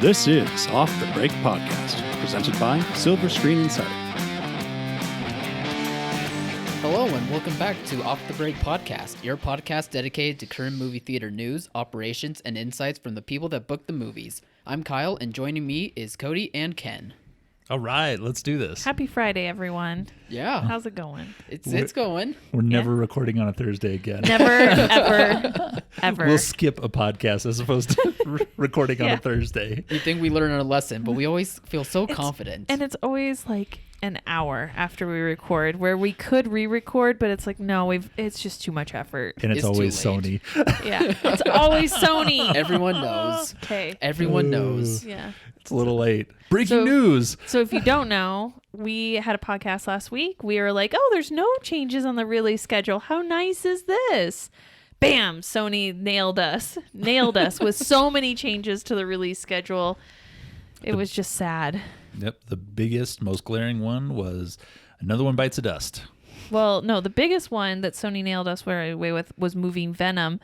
This is Off the Break Podcast, presented by Silver Screen Insider. Hello and welcome back to Off the Break Podcast, your podcast dedicated to current movie theater news, operations, and insights from the people that book the movies. I'm Kyle, and joining me is Cody and Ken. All right, let's do this. Happy Friday, everyone. Yeah. How's it going? It's going. We're never recording on a Thursday again. Never, ever. We'll skip a podcast as opposed to recording on a Thursday. You think we learn our lesson, but we always feel so confident. And it's always like an hour after we record where we could re-record, but it's like, no, it's just too much effort. And it's always Sony. Yeah, it's always Sony. Everyone knows. Okay. Everyone knows. Yeah. It's a little late. Breaking news. So if you don't know, we had a podcast last week. We were like, oh, there's no changes on the release schedule. How nice is this? Bam! Sony nailed us with so many changes to the release schedule. It was just sad. Yep, the biggest, most glaring one was Another One Bites the Dust. Well, no, the biggest one that Sony nailed us away with was moving Venom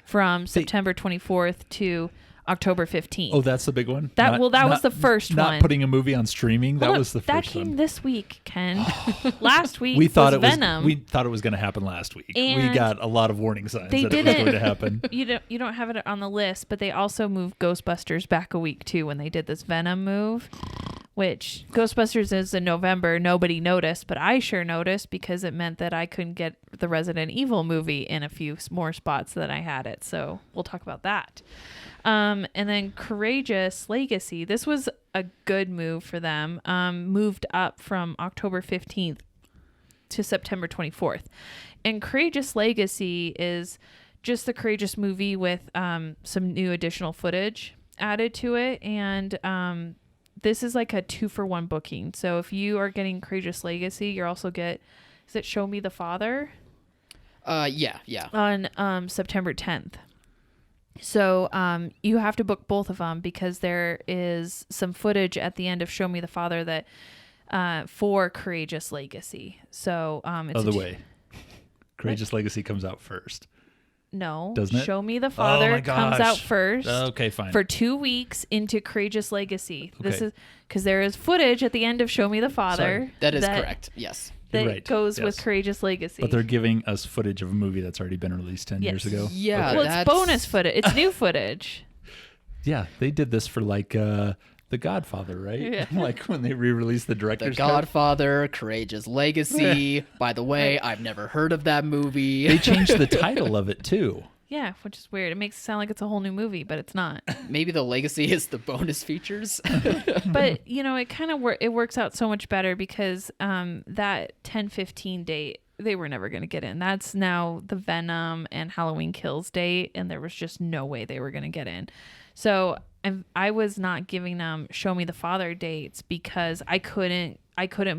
from September 24th to October 15th. Oh, that's the big one? That was the first one. Not putting a movie on streaming, that was the first one. That came this week, Ken. Last week we thought was Venom. We thought it was going to happen last week. And we got a lot of warning signs that it was going to happen. You don't have it on the list, but they also moved Ghostbusters back a week too when they did this Venom move, which Ghostbusters is in November. Nobody noticed, but I sure noticed because it meant that I couldn't get the Resident Evil movie in a few more spots than I had it. So we'll talk about that. And then Courageous Legacy. This was a good move for them. Moved up from October 15th to September 24th. And Courageous Legacy is just the Courageous movie with some new additional footage added to it. And this is like a 2-for-1 booking. So if you are getting Courageous Legacy, you also get, is it Show Me the Father? Yeah. On September 10th. So you have to book both of them because there is some footage at the end of Show Me the Father that for Courageous Legacy. So it's Other way. Courageous Legacy comes out first. No, doesn't it? Show Me the Father comes out first. Okay, fine. For 2 weeks into Courageous Legacy. Okay. This is because there is footage at the end of Show Me the Father. Sorry. That is correct. Yes. That right. goes with Courageous Legacy. But they're giving us footage of a movie that's already been released 10 years ago. Yeah. Well, it's bonus footage. It's new footage. Yeah, they did this for like The Godfather, right? Yeah. Like when they re-released the director's The Godfather, Courageous Legacy. By the way, I've never heard of that movie. They changed the title of it too. Yeah, which is weird. It makes it sound like it's a whole new movie, but it's not. Maybe the legacy is the bonus features. But, it kind of it works out so much better because that 10/15 date, they were never going to get in. That's now the Venom and Halloween Kills date, and there was just no way they were going to get in. So I was not giving them Show Me the Father dates because I couldn't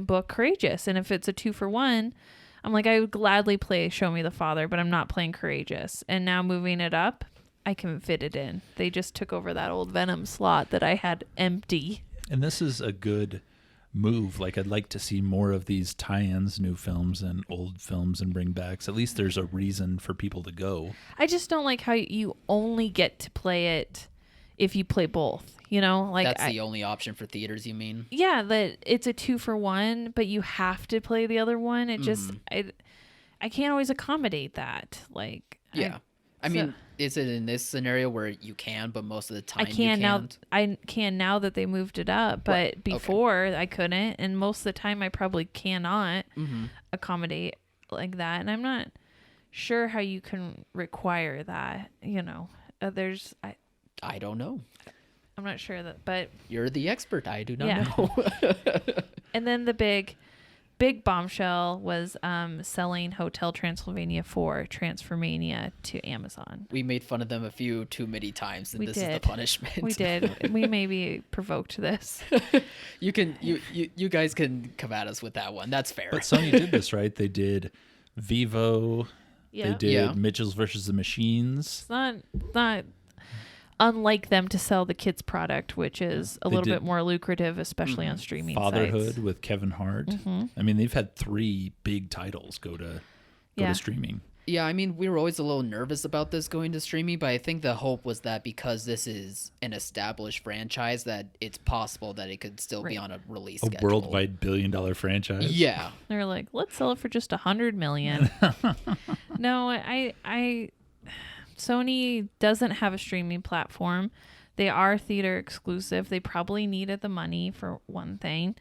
book Courageous. And if it's a 2-for-1, I'm like, I would gladly play Show Me the Father, but I'm not playing Courageous. And now moving it up, I can fit it in. They just took over that old Venom slot that I had empty. And this is a good move. Like, I'd like to see more of these tie-ins, new films and old films and bring-backs. At least there's a reason for people to go. I just don't like how you only get to play it if you play both. Like that's the only option for theaters, you mean? Yeah, that it's a 2-for-1, but you have to play the other one. It just I can't always accommodate that. Like, yeah, I mean, is it in this scenario where you can, but most of the time you can't? Now. I can now that they moved it up, but before I couldn't, and most of the time I probably cannot accommodate like that, and I'm not sure how you can require that. I don't know. I'm not sure that, but you're the expert. I do not know. And then the big bombshell was selling Hotel Transylvania for Transformania to Amazon. We made fun of them a few too many times, and we this did. is the punishment. We did. We maybe provoked this. You guys can come at us with that one. That's fair. But Sony did this, right? They did Vivo. Yeah. They did Mitchell's versus the Machines. It's not unlike them to sell the kids product, which is a little bit more lucrative, especially on streaming Fatherhood sites. with Kevin Hart. I mean, they've had 3 big titles go to streaming. Yeah, I mean, we were always a little nervous about this going to streaming, but I think the hope was that because this is an established franchise, that it's possible that it could still be Right. on a release A schedule. worldwide billion-dollar franchise. Yeah. They're like, let's sell it for just $100 million. No, I Sony doesn't have a streaming platform. They are theater exclusive. They probably needed the money for one thing.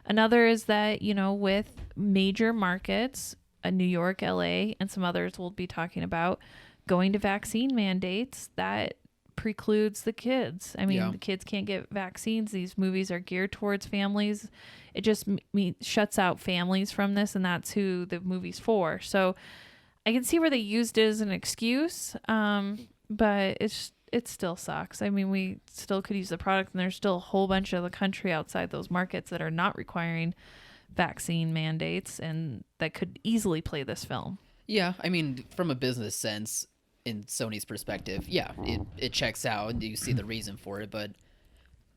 Another is that, you know, with major markets, New York, LA, and some others we'll be talking about, going to vaccine mandates, that precludes the kids. I mean, the kids can't get vaccines. These movies are geared towards families. It just shuts out families from this, and that's who the movie's for. So I can see where they used it as an excuse, but it still sucks. I mean, we still could use the product, and there's still a whole bunch of the country outside those markets that are not requiring vaccine mandates and that could easily play this film. Yeah, I mean, from a business sense, in Sony's perspective, yeah, it checks out and you see the reason for it, but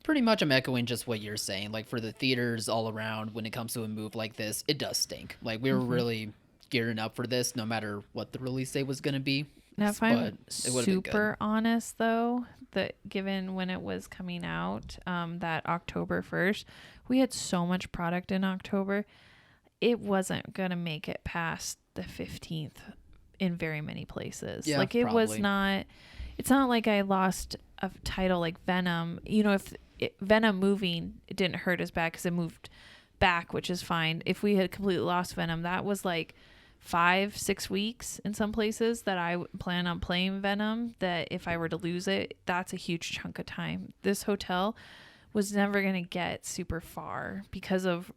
pretty much I'm echoing just what you're saying. Like, for the theaters all around, when it comes to a move like this, it does stink. Like, we were really gearing up for this, no matter what the release date was going to be. Now, if I'm super honest, though, that given when it was coming out, that October 1st, we had so much product in October, it wasn't going to make it past the 15th in very many places. Yeah, like, it probably. was not, it's not like I lost a title like Venom. You know, if Venom moving, it didn't hurt as bad because it moved back, which is fine. If we had completely lost Venom, that was like 5-6 weeks in some places that I plan on playing Venom, that if I were to lose it, that's a huge chunk of time. This hotel was never going to get super far because of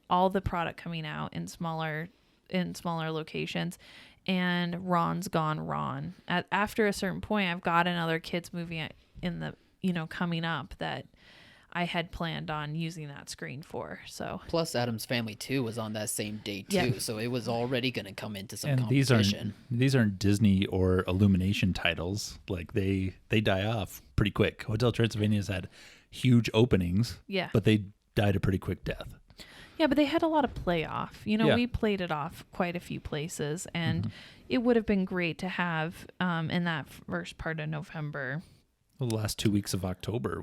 all the product coming out in smaller locations, and Ron's gone Ron. After a certain point, I've got another kids movie in the, you know, coming up that I had planned on using that screen for. So plus Addams Family 2 was on that same date too, Yeah. so it was already going to come into some And competition. these aren't Disney or Illumination titles. Like, they die off pretty quick. Hotel Transylvania's had huge openings, yeah. but they died a pretty quick death. Yeah, but they had a lot of playoff. You know, Yeah. we played it off quite a few places, and it would have been great to have in that first part of November. The last 2 weeks of October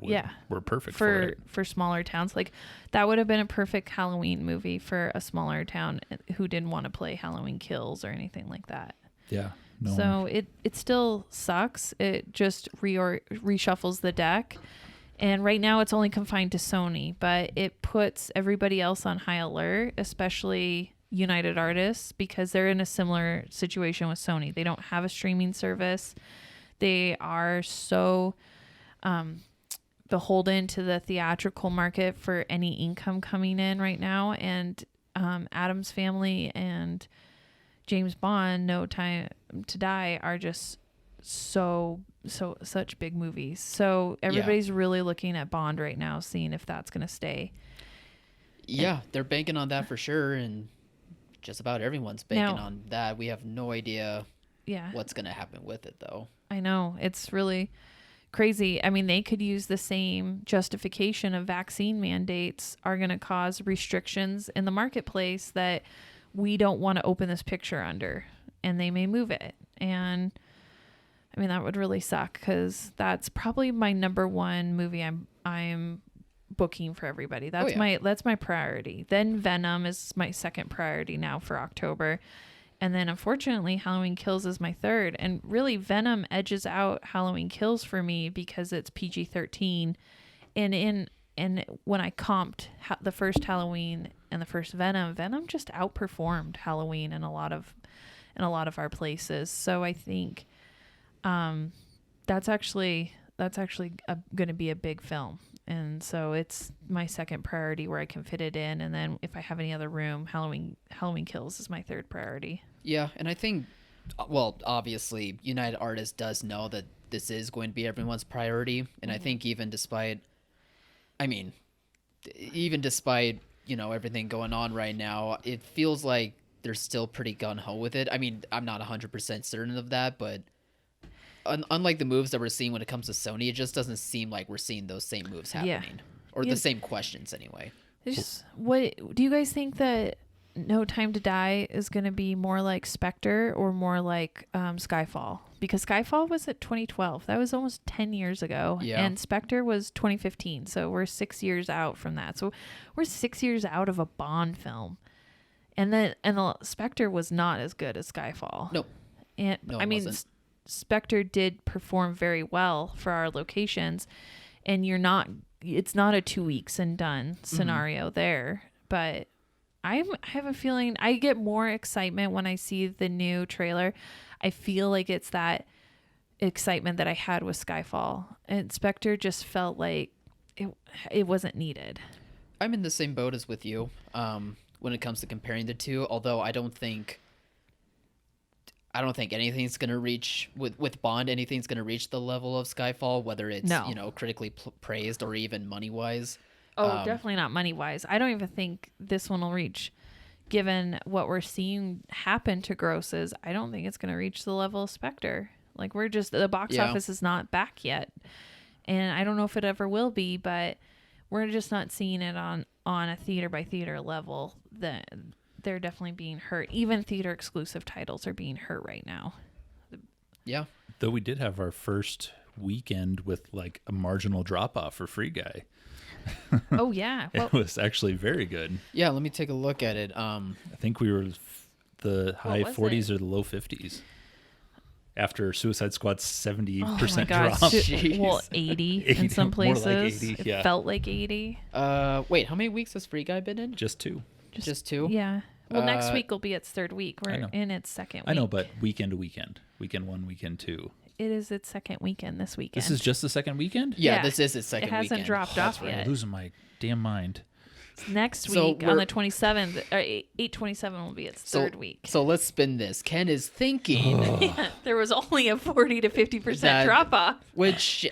were perfect for smaller towns. Like, that would have been a perfect Halloween movie for a smaller town who didn't want to play Halloween Kills or anything like that. Yeah. No. So it still sucks. It just reshuffles the deck. And right now it's only confined to Sony, but it puts everybody else on high alert, especially United Artists, because they're in a similar situation with Sony. They don't have a streaming service. They are so beholden to the theatrical market for any income coming in right now. And Addams Family and James Bond, No Time to Die, are just such big movies. So everybody's really looking at Bond right now, seeing if that's going to stay. Yeah, they're banking on that for sure, and just about everyone's banking on that. We have no idea what's going to happen with it, though. I know. It's really crazy. I mean, they could use the same justification of vaccine mandates are going to cause restrictions in the marketplace that we don't want to open this picture under, and they may move it. And I mean, that would really suck, because that's probably my number one movie I'm booking for everybody. That's my priority. Then Venom is my second priority now for October. And then unfortunately Halloween Kills is my third. And really Venom edges out Halloween Kills for me because it's PG-13. And when I comped the first Halloween and the first Venom just outperformed Halloween in a lot of our places. So I think that's actually going to be a big film, and so it's my second priority where I can fit it in, and then if I have any other room, Halloween Kills is my third priority. Yeah, and I think, well, obviously United Artists does know that this is going to be everyone's priority, and I think even despite you know, everything going on right now, it feels like they're still pretty gung-ho with it. I mean, I'm not 100% certain of that, but unlike the moves that we're seeing when it comes to Sony, it just doesn't seem like we're seeing those same moves happening. Or the same questions, anyway. What do you guys think that No Time to Die is going to be more like Spectre or more like Skyfall, because Skyfall was at 2012. That was almost 10 years ago. Yeah. And Spectre was 2015. So we're 6 years out from that. So we're 6 years out of a Bond film. And the Spectre was not as good as Skyfall. No. And No, I it mean, wasn't. Spectre did perform very well for our locations, and it's not a 2 weeks and done scenario there, but I have a feeling I get more excitement when I see the new trailer. I feel like it's that excitement that I had with Skyfall, and Spectre just felt like it wasn't needed. I'm in the same boat as with you when it comes to comparing the two, although I don't think anything's going to reach with Bond, anything's going to reach the level of Skyfall, whether it's, No. Critically praised or even money-wise. Oh, definitely not money-wise. I don't even think this one will reach, given what we're seeing happen to grosses. I don't think it's going to reach the level of Spectre. Like, the box office is not back yet. And I don't know if it ever will be, but we're just not seeing it on a theater-by-theater level. That they're definitely being hurt. Even theater-exclusive titles are being hurt right now. Yeah. Though we did have our first weekend with like a marginal drop-off for Free Guy. Oh, yeah. Well, It was actually very good. Yeah, let me take a look at it. I think we were the high was 40s it? or the low 50s. After Suicide Squad's 70% oh my God. drop. Jeez. Well, 80 in 80, some more like places. 80, It yeah. felt like 80. Wait, how many weeks has Free Guy been in? Just 2. Just 2? Yeah. Well, next Uh, week will be its third week. I We're know. in its second week. I know, but weekend to weekend. Weekend 1, weekend 2. It is its second weekend this weekend. This is just the second weekend? Yeah, Yeah. this is its second It hasn't weekend. dropped That's off right. yet. I'm losing my damn mind. Next So week on we're- the 27th, or 8/27 will be its third week. So let's spin this. Ken is thinking, There was only a 40 to 50% That- drop off. which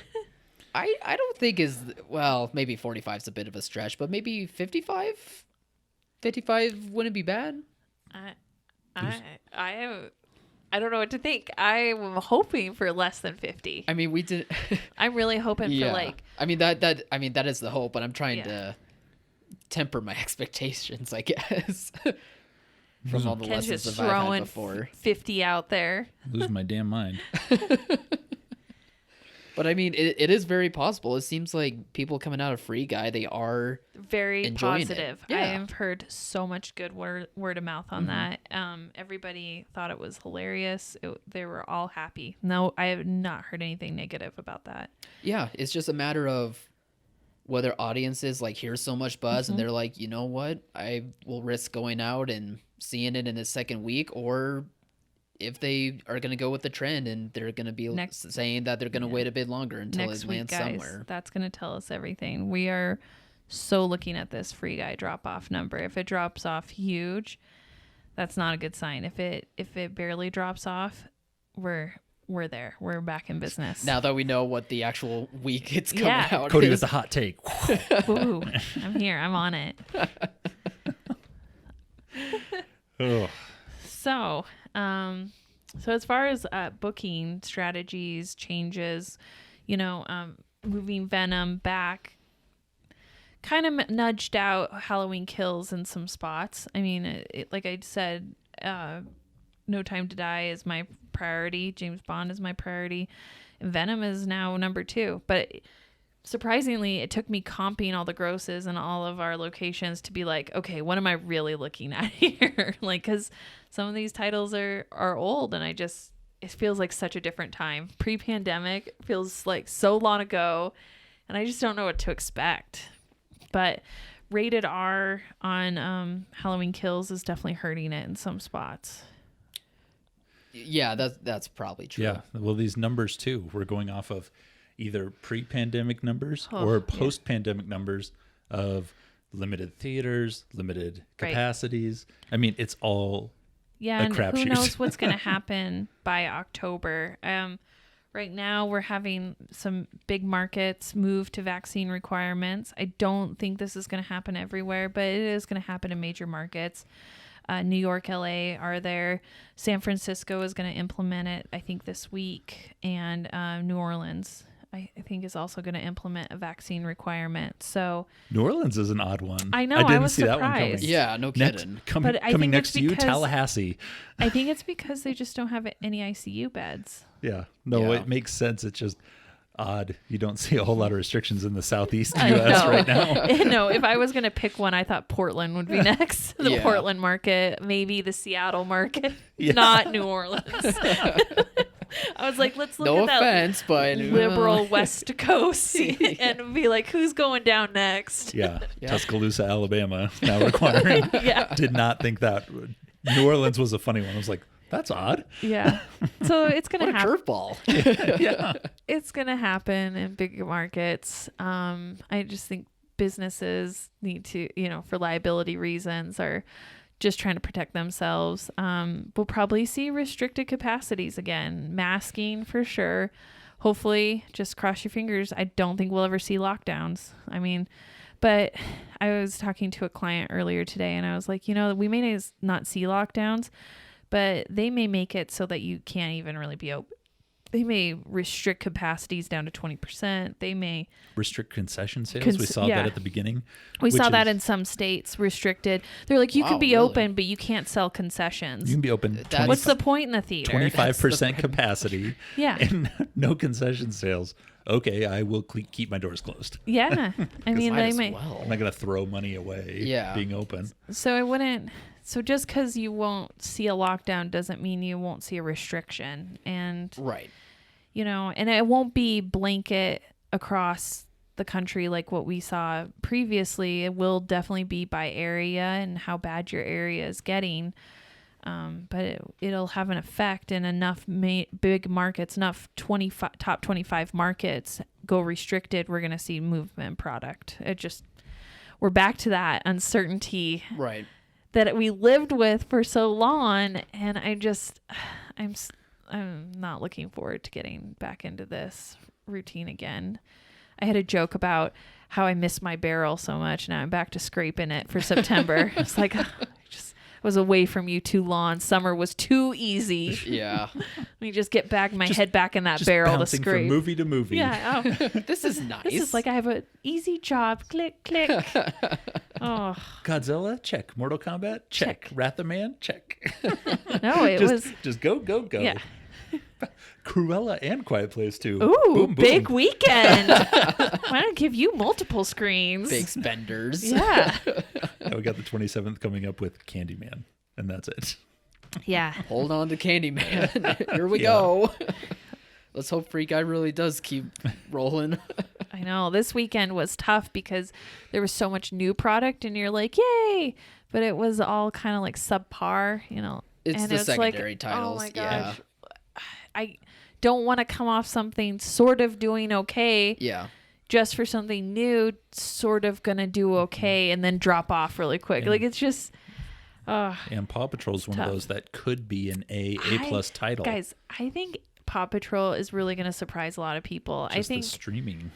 I don't think is, well, maybe 45 is a bit of a stretch, but maybe 55? 55 wouldn't be bad. I don't know what to think. I'm hoping for less than 50. I mean, we did. I'm really hoping for Yeah. like I mean that is the hope, but I'm trying Yeah. to temper my expectations, I guess, from all the Ken's lessons just that I've had throwing before. 50 out there. Losing my damn mind. But I mean, it is very possible. It seems like people coming out of Free Guy, they are. Very Enjoying it. positive. Yeah. I have heard so much good word of mouth on that. Everybody thought it was hilarious. They were all happy. No, I have not heard anything negative about that. Yeah, it's just a matter of whether audiences like hear so much buzz and they're like, you know what, I will risk going out and seeing it in the second week, or if they are going to go with the trend and they're going to be saying that they're going to wait a bit longer until Next it week, lands guys, somewhere. that's going to tell us everything. We are so looking at this Free Guy drop off number. If it drops off huge, that's not a good sign. If it barely drops off, we're there. We're back in business. Now that we know what the actual week it's coming Yeah. out Cody is. with the hot take. Ooh, I'm here. I'm on it. Oh. So as far as booking strategies, changes, moving Venom back, kind of nudged out Halloween Kills in some spots. I mean, like I said, No Time to Die is my priority. James Bond is my priority. And Venom is now number 2. But surprisingly, it took me comping all the grosses in all of our locations to be like, okay, what am I really looking at here? Like, because some of these titles are old, and it feels like such a different time. Pre-pandemic feels like so long ago, and I just don't know what to expect. But rated R on Halloween Kills is definitely hurting it in some spots. Yeah, that's probably true. Yeah. Well, these numbers too, we're going off of either pre-pandemic numbers or yeah. post-pandemic numbers of limited theaters, limited Right. capacities. I mean, it's all Yeah, a and crapshoot. who knows what's going to happen by October. Right now, we're having some big markets move to vaccine requirements. I don't think this is going to happen everywhere, but it is going to happen in major markets. New York, LA are there. San Francisco is going to implement it, I think, this week. And New Orleans I think is also going to implement a vaccine requirement. So New Orleans is an odd one. I know, I didn't I was see that one coming. surprised. Yeah, no kidding. Coming think next it's to you, because- Tallahassee. I think it's because they just don't have any ICU beds. Yeah. No, Yeah. it makes sense. It's just odd. You don't see a whole lot of restrictions in the southeast I U.S. know. right now. No, if I was going to pick one, I thought Portland would be next. The Yeah. Portland market, maybe the Seattle market, Yeah. not New Orleans. I was like, let's look No at that offense, but liberal West Coast and be like, who's going down next? Yeah. Yeah. Tuscaloosa, Alabama, now requiring. Yeah. Did not think that. New Orleans was a funny one. I was like, that's odd. Yeah. So it's going what to a happen. curveball. Yeah. It's going to happen in big markets. I just think businesses need to, for liability reasons, are just trying to protect themselves. We'll probably see restricted capacities again, masking for sure. Hopefully, just cross your fingers. I don't think we'll ever see lockdowns. I mean, but I was talking to a client earlier today and I was like, we may not see lockdowns, but they may make it so that you can't even really be open. They may restrict capacities down to 20%. They may Restrict concession sales. We saw yeah. that at the beginning. We saw which that is- in some states restricted. They're like, you Wow, can be really? open, but you can't sell concessions. You can be open That's- What's the point in the theater? 25% capacity Yeah. and no concession sales. Okay, I will keep my doors closed. Yeah. I mean, Might they as may. well. I'm not going to throw money away Yeah. being open. So I wouldn't. So just because you won't see a lockdown doesn't mean you won't see a restriction. And, Right. and it won't be blanket across the country like what we saw previously. It will definitely be by area and how bad your area is getting. But it'll have an effect, and enough big markets, enough top 25 markets go restricted, we're going to see movement product. We're back to that uncertainty Right. that we lived with for so long. And I'm not looking forward to getting back into this routine again. I had a joke about how I miss my barrel so much. Now I'm back to scraping it for September. It's like, I just was away from you too long. Summer was too easy. Yeah. Let me just get back my head back in that Just barrel to bouncing scrape. from movie to movie. Yeah. Oh, This is nice. this is like I have an easy job. Click, click. Oh, Godzilla, check. Mortal Kombat, check. Check. Wrath of Man, check. no, it was. Just go. Yeah. Cruella and Quiet Place too. Ooh, Boom, boom. big weekend. Why don't I give you multiple screens? big spenders. Yeah. Yeah, we got the 27th coming up with Candyman, and that's it. Yeah. Hold on to Candyman. Here we Yeah. go. Let's hope Free Guy really does keep rolling. I know. This weekend was tough because there was so much new product and you're like, yay. But it was all kind of like subpar, It's and the it's secondary like, titles. Oh my Yeah. gosh. I don't want to come off something sort of doing okay Yeah. just for something new, sort of going to do okay and then drop off really quick. Yeah. Like it's just, And Paw Patrol's one tough. of those that could be an A+ title. Guys, I think Paw Patrol is really going to surprise a lot of people. Just the streaming.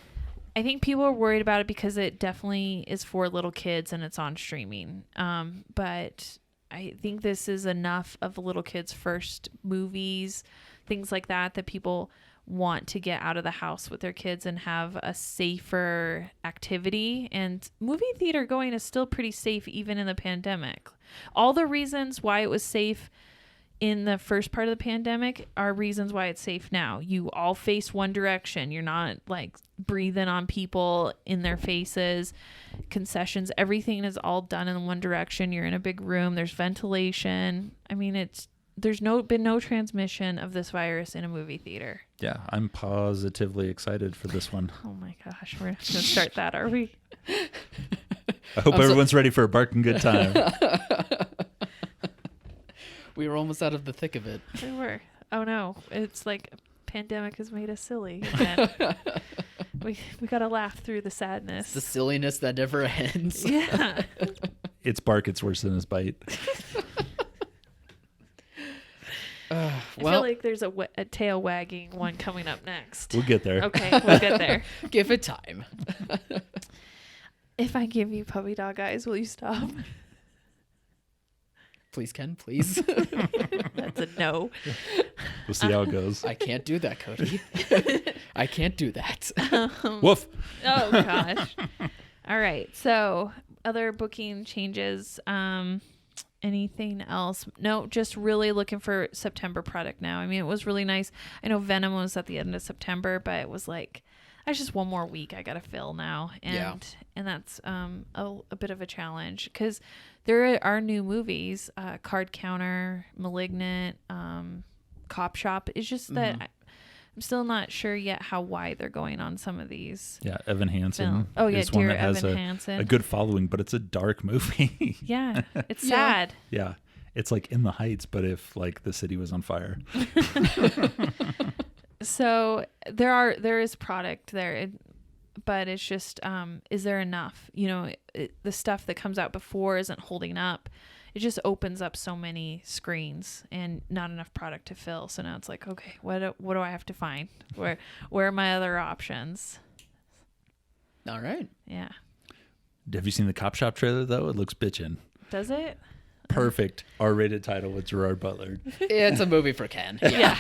I think people are worried about it because it definitely is for little kids and it's on streaming. But I think this is enough of little kids' first movies, things like that people want to get out of the house with their kids and have a safer activity. And movie theater going is still pretty safe even in the pandemic. All the reasons why it was safe in the first part of the pandemic are reasons why it's safe now. You all face one direction. You're not like breathing on people in their faces. Concessions, everything is all done in one direction. You're in a big room. There's ventilation. I mean, there's been no transmission of this virus in a movie theater. Yeah, I'm positively excited for this one. Oh my gosh, we're not gonna start that, are we? I hope everyone's ready for a barking good time. We were almost out of the thick of it. We were. Oh no, it's like pandemic has made us silly again. we gotta laugh through the sadness. The silliness that never ends. Yeah. Its bark, it's worse than his bite. I feel like there's a tail wagging one coming up next. We'll get there. Okay, we'll get there. Give it time. If I give you puppy dog eyes, will you stop? Please, Ken, please. That's a no. We'll see how it goes. I can't do that, Cody. I can't do that. Woof. Oh gosh. All right. So other booking changes. Anything else? No, just really looking for September product now. I mean, it was really nice. I know Venom was at the end of September, but it was like, that's just one more week I gotta fill now, and that's a bit of a challenge because there are new movies, Card Counter, Malignant, Cop Shop. It's just that I'm still not sure yet how wide they're going on some of these. Yeah, Evan Hansen. Oh yeah, is one dear that has Evan Hansen. a good following, but it's a dark movie. Yeah, it's sad. Yeah, it's like In the Heights, but if like the city was on fire. So there is product there, but it's just is there enough? You know, the stuff that comes out before isn't holding up. It just opens up so many screens and not enough product to fill. So now it's like, okay, what do I have to find? Where are my other options? All right. Yeah. Have you seen the Cop Shop trailer though? It looks bitchin'. Does it? Perfect R-rated title with Gerard Butler. It's a movie for Ken. Yeah.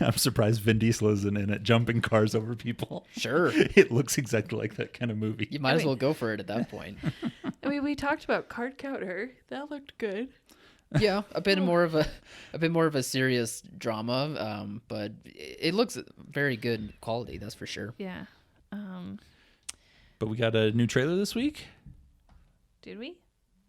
I'm surprised Vin Diesel isn't in it, jumping cars over people. Sure. It looks exactly like that kind of movie. You might as well go for it at that point. I mean, we talked about Card Counter. That looked good. Yeah, a bit more of a serious drama, but it looks very good quality. That's for sure. Yeah. But we got a new trailer this week. Did we?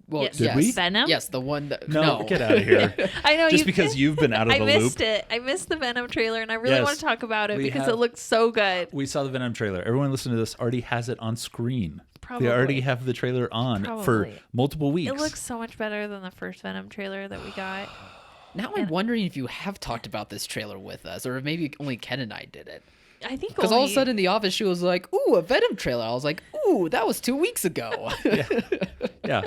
Well, Yes. Did we? Venom? Yes, the one that No, get out of here. I know Just because you've been out of I the missed loop. it. I missed the Venom trailer, and I really Yes. want to talk about it We because have- it looks so good. We saw the Venom trailer. Everyone listening to this already has it on screen. Probably. They already have the trailer on for Probably. multiple weeks. It looks so much better than the first Venom trailer that we got. Now I'm wondering if you have talked about this trailer with us, or if maybe only Ken and I did it. I think Because all of a sudden in the office, she was like, "Ooh, a Venom trailer." I was like, "Ooh, that was 2 weeks ago." Yeah.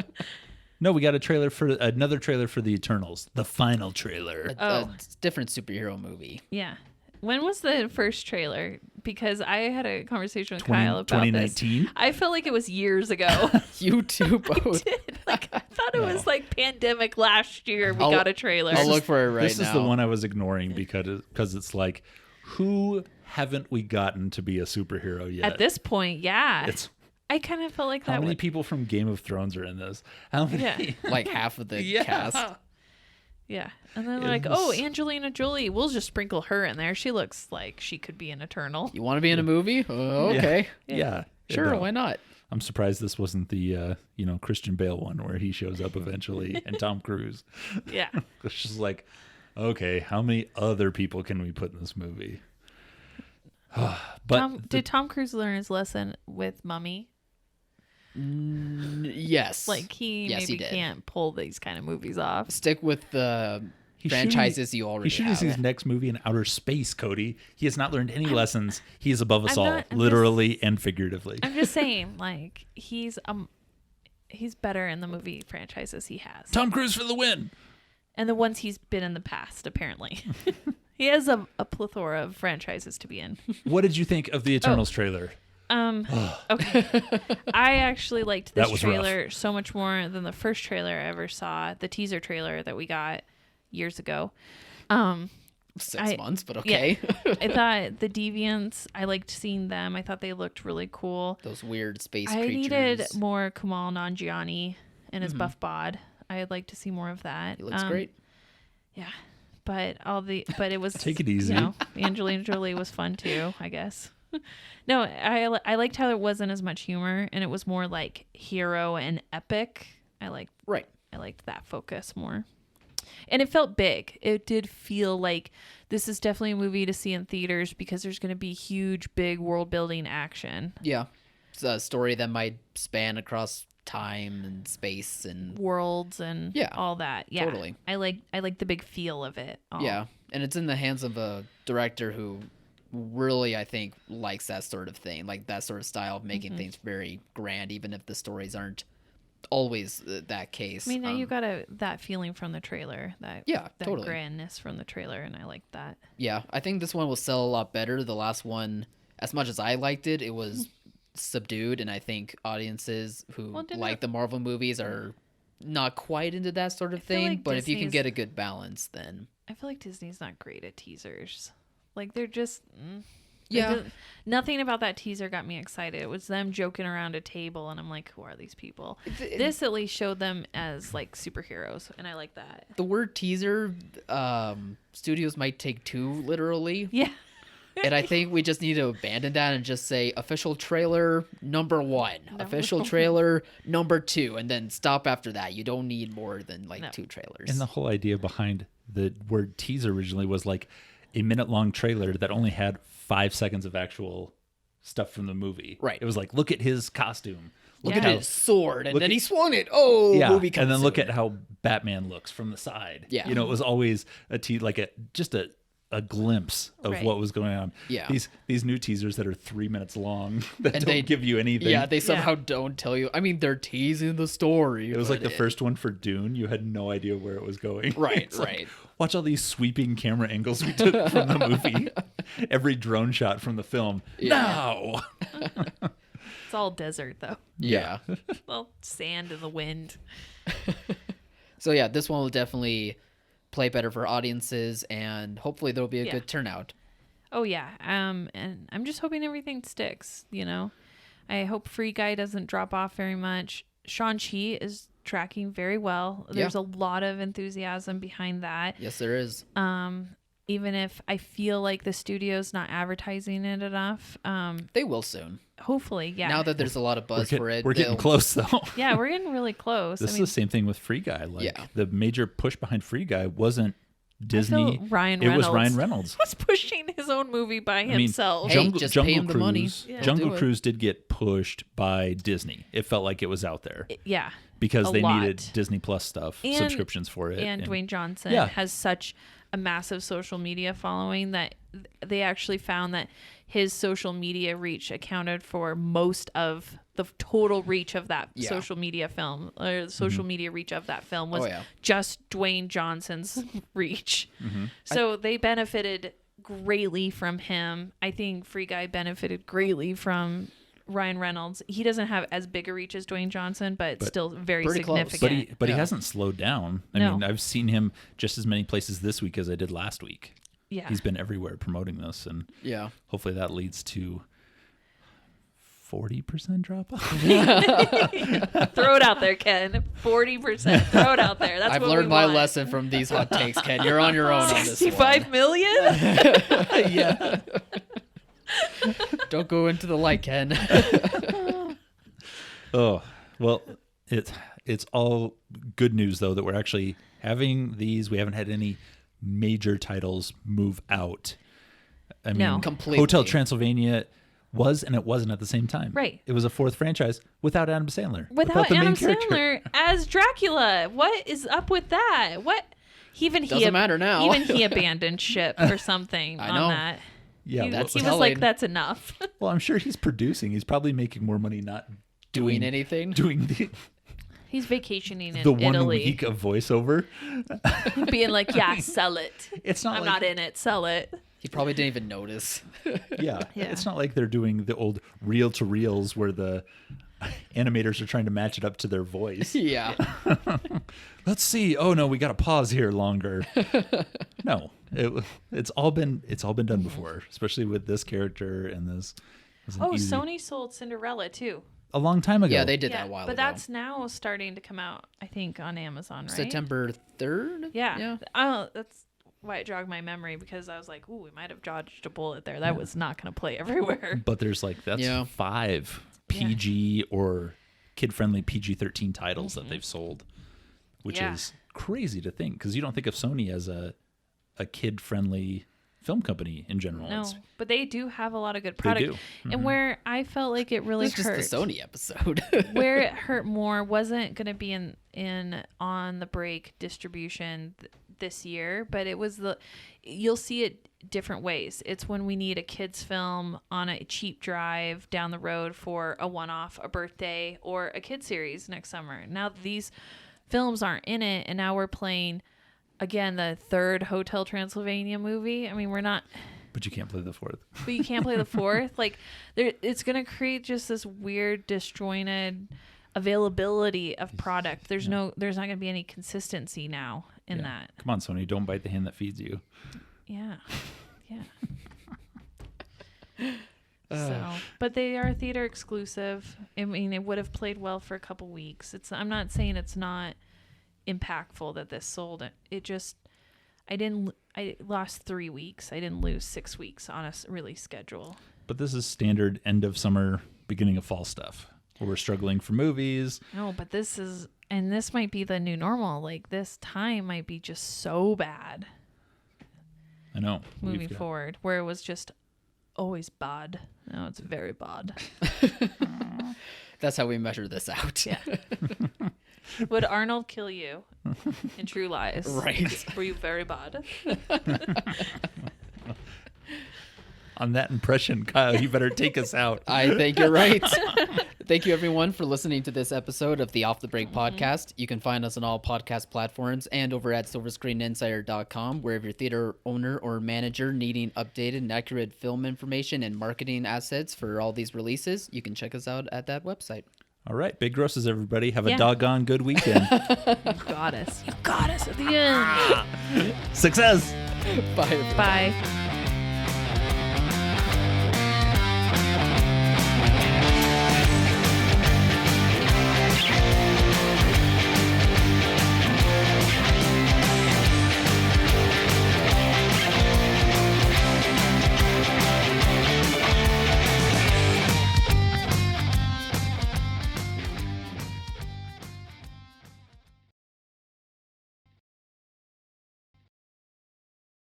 No, we got another trailer for the Eternals, the final trailer. A different superhero movie. Yeah. When was the first trailer? Because I had a conversation with Kyle about 2019? this. I felt like it was years ago. You two both. Like I thought it was like pandemic last year. We got a trailer. I'll look for it right now. This is the one I was ignoring because it's like, who haven't we gotten to be a superhero yet? At this point, yeah. I kind of felt like How that. many people from Game of Thrones are in this? How many? Yeah. Like half of the cast. Yeah. And then It like, was- oh, Angelina Jolie, we'll just sprinkle her in there. She looks like she could be an Eternal. You want to be in a movie? Okay. Yeah. Sure, No. why not? I'm surprised this wasn't the Christian Bale one where he shows up eventually and Tom Cruise. Yeah. It's just like, okay, how many other people can we put in this movie? But Did Tom Cruise learn his lesson with Mummy? Yes. Like he Yes, he maybe did. can't pull these kind of movies off. Stick with the franchises you already He's shooting have. his next movie in outer space, Cody. He has not learned any lessons. He is above us I'm all, not- I'm literally and figuratively. I'm just saying, like he's better in the movie franchises he has, Tom Cruise for the win. and the ones he's been in the past. Apparently, he has a plethora of franchises to be in. What did you think of the Eternals trailer? Okay. I actually liked That this was trailer so much more than the first trailer I ever saw, the teaser trailer that we got years ago. 6 months, but okay. I thought the Deviants, I liked seeing them. I thought they looked really cool. Those weird space I creatures. needed more Kumail Nanjiani and his buff bod. I'd like to see more of that. He looks great. Yeah. But it was Take it easy. You know, Angelina Jolie was fun too, I guess. No, I liked how there wasn't as much humor and it was more like hero and epic. I liked that focus more. And it felt big. It did feel like this is definitely a movie to see in theaters because there's going to be huge, big world building action. Yeah. It's a story that might span across time and space and Worlds and all that. Yeah. Totally. I like the big feel of it. all. Yeah. And it's in the hands of a director who really, I think, likes that sort of thing, like that sort of style of making things very grand, even if the stories aren't always that case. I mean, now you got that feeling from the trailer, that totally. grandness from the trailer, and I like that. Yeah, I think this one will sell a lot better. The last one, as much as I liked it, it was subdued, and I think audiences who like the Marvel movies are not quite into that sort of thing. like But if you can Disney's- get a good balance, then I feel like Disney's not great at teasers. Like they're just Yeah. nothing about that teaser got me excited. It was them joking around a table, and I'm like, who are these people? This at least showed them as like superheroes, and I like that. The word teaser, studios might take too literally. Yeah. And I think we just need to abandon that and just say official trailer number 1, official trailer number 2, and then stop after that. You don't need more than like 2 trailers. And the whole idea behind the word teaser originally was like a minute-long trailer that only had 5 seconds of actual stuff from the movie. Right. It was like, look at his costume. Look Yeah. at his sword, and Look then at- he swung it. Oh, Yeah, movie comes and then look soon. at how Batman looks from the side. Yeah. You know, it was always just a glimpse of Right. what was going on. Yeah. These new teasers that are 3 minutes long that And don't they- give you anything. Yeah, they somehow don't tell you. I mean, they're teasing the story. It was like but the first one for Dune. You had no idea where it was going. Right, It's like, right. watch all these sweeping camera angles we took from the movie. Every drone shot from the film. Yeah. No. It's all desert though. Yeah. Well, sand in the wind. So yeah, this one will definitely play better for audiences, and hopefully there'll be a Yeah. good turnout. Oh yeah. And I'm just hoping everything sticks, you know. I hope Free Guy doesn't drop off very much. Shang-Chi is tracking very well. There's a lot of enthusiasm behind that. Yes, there is. Even if I feel like the studio's not advertising it enough. They will soon. Hopefully, yeah. Now that there's a lot of buzz for it, We're getting they'll- close though. Yeah, we're getting really close. This is the same thing with Free Guy. Like Yeah. the major push behind Free Guy wasn't Disney. Ryan It was Reynolds. Ryan Reynolds. was pushing his own movie by himself. Hey, Jungle, just Jungle pay him the Cruise, money. Yeah. Jungle Do it. Cruise did get pushed by Disney. It felt like it was out there Yeah. because a they lot. needed Disney Plus stuff, And- subscriptions for it. And Dwayne Johnson Yeah. has such a massive social media following that they actually found that his social media reach accounted for most of the total reach of that Yeah. social media film, or the social media reach of that film was Oh, yeah. just Dwayne Johnson's reach. So they benefited greatly from him. I think Free Guy benefited greatly from Ryan Reynolds. He doesn't have as big a reach as Dwayne Johnson, but still very pretty close. significant. but he Yeah. hasn't slowed down. I No. mean, I've seen him just as many places this week as I did last week. Yeah. He's been everywhere promoting this, and Yeah. hopefully that leads to 40% drop off. Throw it out there, Ken. 40%. Throw it out there. That's I've what learned we my want. lesson from these hot takes, Ken. You're on your own on this one. 65 million? Yeah. Don't go into the light, Ken. Oh, well, it's all good news though that we're actually having these. We haven't had any major titles move out. I mean, No. Completely. Hotel Transylvania was and it wasn't at the same time. Right. It was a fourth franchise without Adam Sandler. Without the main Adam character. Sandler as Dracula. What is up with that? What? Doesn't matter now. Even he abandoned ship or something I on know. that. Yeah. he, that's he was telling. like, that's enough. well, I'm sure he's producing. He's probably making more money not Doing anything? Doing He's vacationing in the 1 Italy. week of voiceover. Being like, yeah, sell it. It's not I'm like not in it. Sell it. He probably didn't even notice. Yeah. Yeah. It's not like they're doing the old reel to reels where the animators are trying to match it up to their voice. Yeah. Let's see. Oh no, we got to pause here longer. No, it's all been done before, especially with this character and this. was an Oh, easy- Sony sold Cinderella too. a long time ago. Yeah, they did that a while but ago. that's now starting to come out, I think, on Amazon, right? September 3rd? Yeah. Oh, that's why it jogged my memory, because I was like, ooh, we might have dodged a bullet there. That was not going to play everywhere. But there's that's Yeah. 5 PG or kid-friendly PG-13 titles that they've sold, which Yeah. is crazy to think because you don't think of Sony as a kid-friendly film company in general. No, It's- but they do have a lot of good They product. do. Mm-hmm. And where I felt like it really This is hurt, just the Sony episode. where it hurt more wasn't going to be in on the break distribution this year, but it was you'll see it different ways. It's when we need a kids film on a cheap drive down the road for a one-off, a birthday, or a kid series next summer. Now these films aren't in it, and now we're playing again the third Hotel Transylvania movie. I mean, we're not. But you can't play the 4th. But you can't play the 4th. Like, it's going to create just this weird, disjointed availability of product. There's not going to be any consistency now in that. Come on, Sony, don't bite the hand that feeds you. Yeah. Yeah. So, but they are theater exclusive. I mean, it would have played well for a couple weeks. I'm not saying it's not impactful that this sold. I lost 3 weeks. I didn't lose 6 weeks on a release schedule. But this is standard end of summer, beginning of fall stuff where we're struggling for movies. No, but this might be the new normal. Like, this time might be just so bad. I know. Moving forward, where it was just always bad. Now it's very bad. That's how we measure this out. Yeah. Would Arnold kill you in True Lies? Right. Were you very bad? On that impression, Kyle, you better take us out. I think you're right. Thank you, everyone, for listening to this episode of the Off the Break podcast. You can find us on all podcast platforms and over at silverscreeninsider.com, wherever you're a theater owner or manager needing updated and accurate film information and marketing assets for all these releases. You can check us out at that website. All right. Big grosses, everybody. Have a doggone good weekend. You got us. You got us at the end. Success. Bye, everyone. Bye.